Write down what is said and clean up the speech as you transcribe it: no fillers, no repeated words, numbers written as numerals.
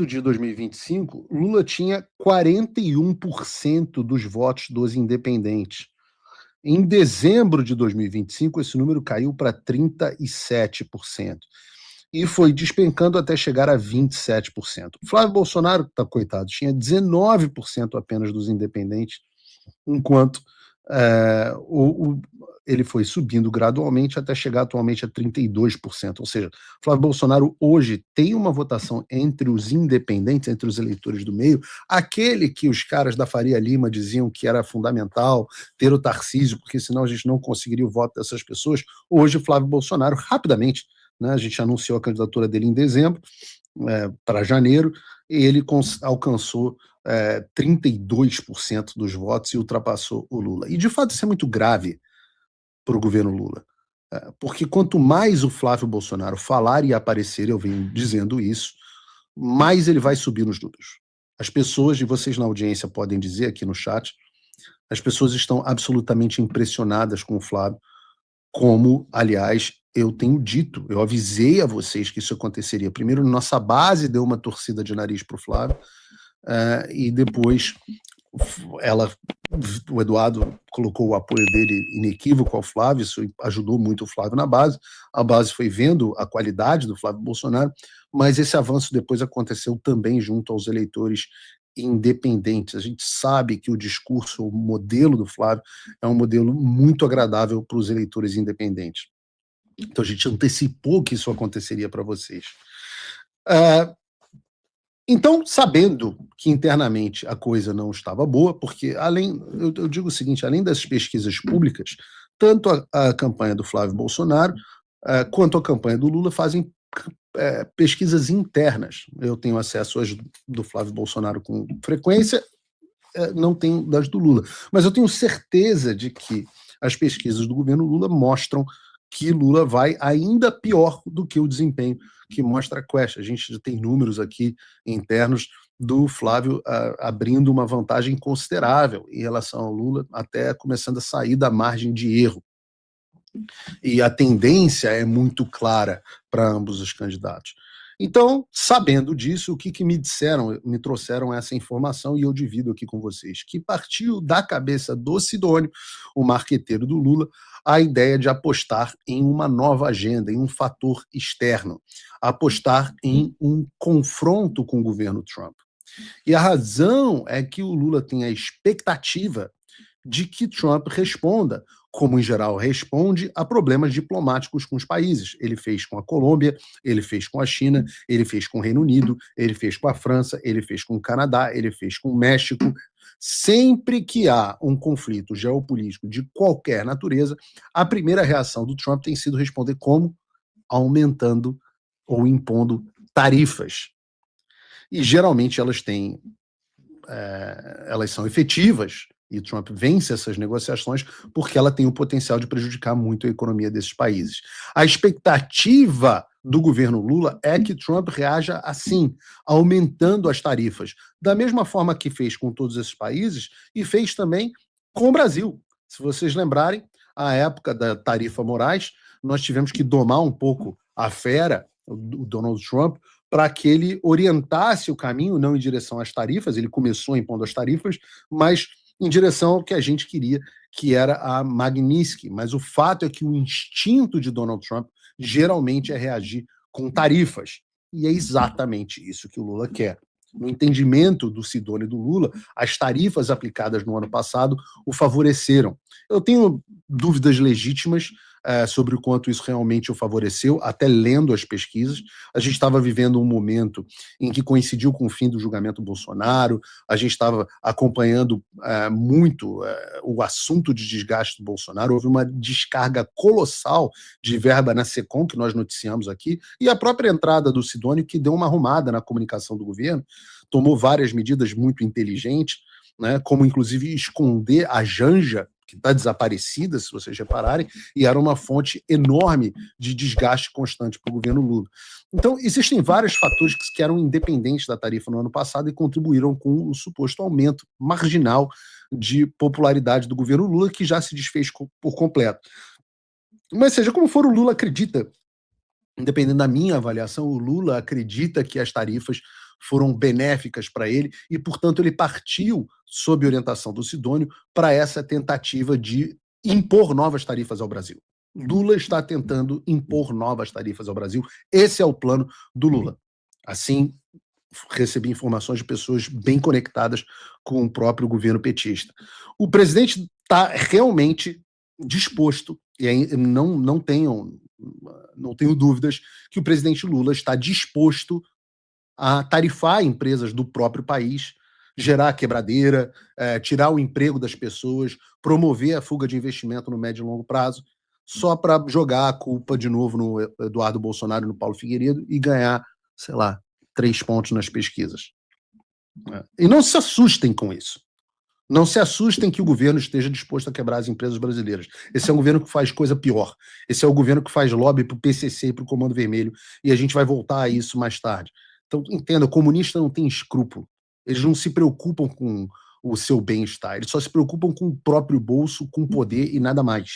de 2025, Lula tinha 41% dos votos dos independentes. Em dezembro de 2025, esse número caiu para 37% e foi despencando até chegar a 27%. Flávio Bolsonaro, tá, coitado, tinha 19% apenas dos independentes, enquanto ele foi subindo gradualmente até chegar atualmente a 32%. Ou seja, Flávio Bolsonaro hoje tem uma votação entre os independentes, entre os eleitores do meio, aquele que os caras da Faria Lima diziam que era fundamental ter o Tarcísio, porque senão a gente não conseguiria o voto dessas pessoas. Hoje, Flávio Bolsonaro, rapidamente, né, a gente anunciou a candidatura dele em dezembro, para janeiro, e ele alcançou 32% dos votos e ultrapassou o Lula. E, de fato, isso é muito grave para o governo Lula, porque quanto mais o Flávio Bolsonaro falar e aparecer, eu venho dizendo isso, mais ele vai subir nos números. As pessoas, e vocês na audiência podem dizer aqui no chat, as pessoas estão absolutamente impressionadas com o Flávio, como, aliás, eu tenho dito, eu avisei a vocês que isso aconteceria. Primeiro, nossa base deu uma torcida de nariz para o Flávio, e depois o Eduardo colocou o apoio dele inequívoco ao Flávio, isso ajudou muito o Flávio na base, a base foi vendo a qualidade do Flávio Bolsonaro, mas esse avanço depois aconteceu também junto aos eleitores independentes. A gente sabe que o discurso, o modelo do Flávio é um modelo muito agradável para os eleitores independentes. Então a gente antecipou que isso aconteceria para vocês. Então, sabendo que internamente a coisa não estava boa, porque eu digo o seguinte, além das pesquisas públicas, tanto a campanha do Flávio Bolsonaro quanto a campanha do Lula fazem pesquisas internas. Eu tenho acesso às do Flávio Bolsonaro com frequência, não tenho das do Lula. Mas eu tenho certeza de que as pesquisas do governo Lula mostram que Lula vai ainda pior do que o desempenho que mostra a Quest. A gente já tem números aqui internos do Flávio abrindo uma vantagem considerável em relação ao Lula, até começando a sair da margem de erro. E a tendência é muito clara para ambos os candidatos. Então, sabendo disso, o que me disseram, me trouxeram essa informação e eu divido aqui com vocês, que partiu da cabeça do Sidônio, o marqueteiro do Lula, a ideia de apostar em uma nova agenda, em um fator externo, apostar em um confronto com o governo Trump. E a razão é que o Lula tem a expectativa de que Trump responda, como em geral responde, a problemas diplomáticos com os países. Ele fez com a Colômbia, ele fez com a China, ele fez com o Reino Unido, ele fez com a França, ele fez com o Canadá, ele fez com o México. Sempre que há um conflito geopolítico de qualquer natureza, a primeira reação do Trump tem sido responder como? Aumentando ou impondo tarifas. E geralmente elas são efetivas, e Trump vence essas negociações porque ela tem o potencial de prejudicar muito a economia desses países. A expectativa do governo Lula é que Trump reaja assim, aumentando as tarifas, da mesma forma que fez com todos esses países e fez também com o Brasil. Se vocês lembrarem, a época da tarifa Moraes, nós tivemos que domar um pouco a fera, o Donald Trump, para que ele orientasse o caminho, não em direção às tarifas, ele começou impondo as tarifas, mas em direção ao que a gente queria, que era a Magnitsky. Mas o fato é que o instinto de Donald Trump geralmente é reagir com tarifas. E é exatamente isso que o Lula quer. No entendimento do Sidônio e do Lula, as tarifas aplicadas no ano passado o favoreceram. Eu tenho dúvidas legítimas sobre o quanto isso realmente o favoreceu, até lendo as pesquisas. A gente estava vivendo um momento em que coincidiu com o fim do julgamento Bolsonaro, a gente estava acompanhando muito o assunto de desgaste do Bolsonaro, houve uma descarga colossal de verba na SECOM, que nós noticiamos aqui, e a própria entrada do Sidônio, que deu uma arrumada na comunicação do governo, tomou várias medidas muito inteligentes, né, como inclusive esconder a Janja, que está desaparecida, se vocês repararem, e era uma fonte enorme de desgaste constante para o governo Lula. Então, existem vários fatores que eram independentes da tarifa no ano passado e contribuíram com o suposto aumento marginal de popularidade do governo Lula, que já se desfez por completo. Mas seja como for, o Lula acredita, independente da minha avaliação, o Lula acredita que as tarifas foram benéficas para ele e, portanto, ele partiu, sob orientação do Sidônio, para essa tentativa de impor novas tarifas ao Brasil. Lula está tentando impor novas tarifas ao Brasil. Esse é o plano do Lula. Assim, recebi informações de pessoas bem conectadas com o próprio governo petista. O presidente está realmente disposto, e aí não tenho dúvidas que o presidente Lula está disposto a tarifar empresas do próprio país, gerar quebradeira, tirar o emprego das pessoas, promover a fuga de investimento no médio e longo prazo, só para jogar a culpa de novo no Eduardo Bolsonaro e no Paulo Figueiredo e ganhar, sei lá, 3 pontos nas pesquisas. E não se assustem com isso. Não se assustem que o governo esteja disposto a quebrar as empresas brasileiras. Esse é um governo que faz coisa pior. Esse é o governo que faz lobby para o PCC e para o Comando Vermelho. E a gente vai voltar a isso mais tarde. Então, entenda, o comunista não tem escrúpulo. Eles não se preocupam com o seu bem-estar. Eles só se preocupam com o próprio bolso, com o poder e nada mais.